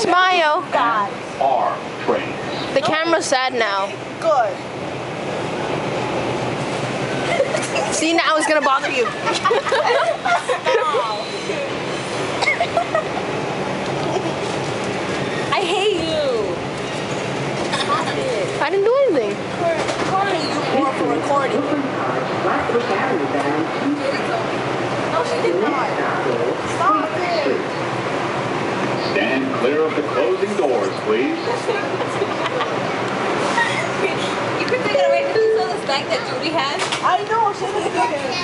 Smile. God. R trains. The camera's sad now. Good. See, now it's gonna bother you. I hate you. I didn't do anything. Corey, you more for recording. No, she did not. Stop it. Stand clear of the closing doors, please. You could take it away because you saw the stack that Judy has. I know, she did it.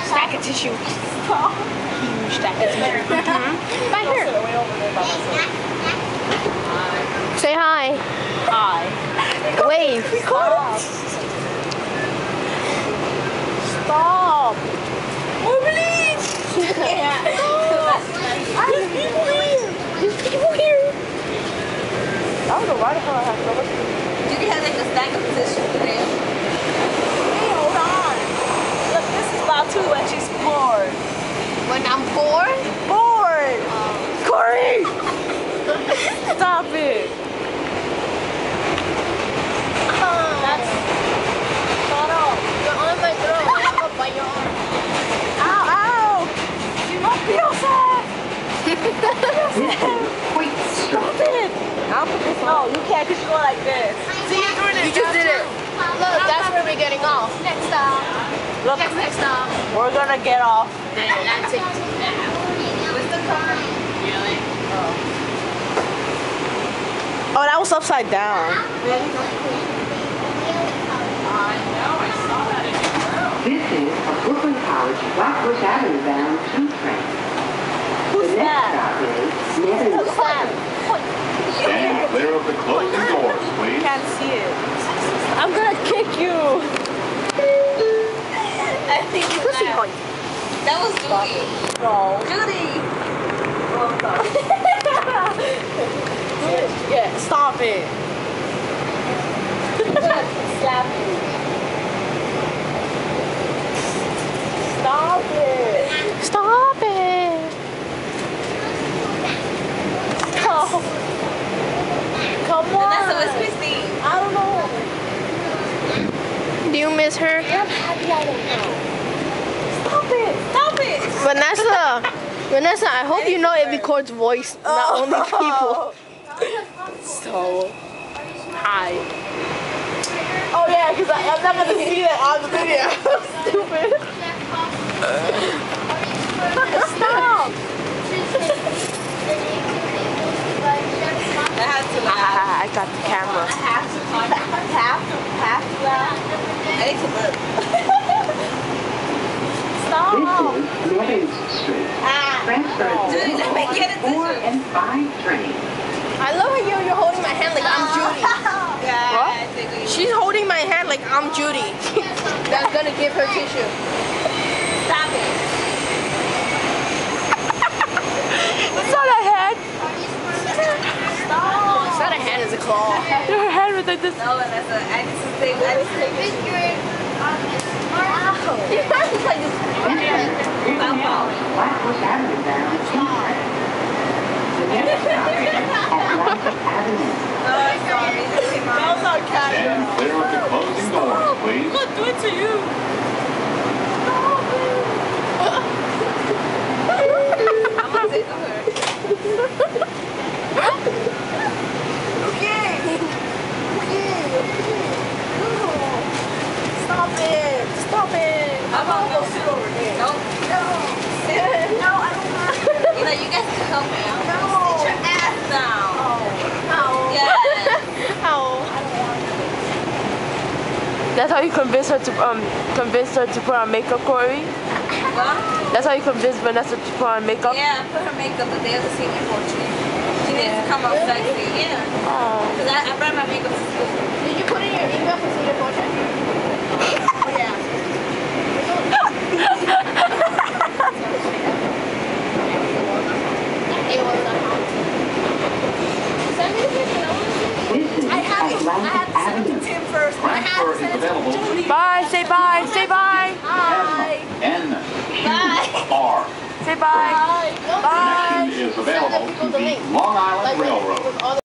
Stack of tissue. Huge stack of tissue. Right here. Say hi. Hi. Wave. Stop. Stop. Oh, please! Yeah. There's people here. There's people here. I don't know why the hell I have so much. Judy has like a stack of tissue today. Hey, hold on. Look, this is Batu when she's bored. When I'm bored. Bored. Corey! Stop it. Shut up. You're on my throat. I'm gonna bite your arm. Ow, ow. You don't feel sad. Wait, Stop it. I'll put this on. No, you can't because you're going like this. See, you're doing it. You just did it. Look, that's where we're getting off. Next stop. Look, Next stop. we're going to get off. That's it. Really? Oh, that was upside down. I know, I saw that in your room. this is a Brooklyn College Flatbush Avenue bound 2 train. Who's The next that? stop is Nevins Street. Stand clear of the closing doors, please. Can't see it. I'm going to kick you. I think you laughed. That was Judy. No. Judy! Yeah, stop it. Slap you. Stop it. Stop it. Oh. Come on. Vanessa, where's Christine? I don't know. Do you miss her? I'm happy I don't know. Stop it. Stop it. Vanessa, I hope you know it records voice, not only people. So, hi. Oh yeah, because I'm not going to see that on the video. Stupid. Stop. I had to laugh. I got the camera. I have to laugh. I need to look. This Stop. is Nevins Street. Transfer Judy, let me get it. 4 and 5 train. I love how you're holding my hand like I'm Judy. Yeah, What? I think we She's holding my hand like I'm Judy. That's gonna give her tissue. stop it. It's not a head. It's not a hand, it's a claw. Your head was like this. No, Vanessa, I need to take this. Your hand is like this. Flatbush Avenue bound 2 train. The next stop is Atlantic Avenue. Oh, sorry. This came out. That was our cat. Stand clear of the closing doors, please. Look, do it to you. I'm gonna take her. Okay. Stop it. Stop it. How about go no? sit over here? No. No, I don't want to. You know, you guys can help me out. No. Sit your ass down. No. Yeah. Ow. That's how you convince her to put on makeup, Corey? What? That's how you convince Vanessa to put on makeup? Yeah, I put her makeup the day of the senior portrait. She needs to come out sexy. Yeah. Oh. Because I brought my makeup to school. Did you put in your email for see the portrait? Yeah. Send me the picture. This is Atlantic Avenue. Transfer is available. Bye. Say bye. Say bye. N-Q-R. Say bye. Bye. Connection is available to the Long Island Railroad.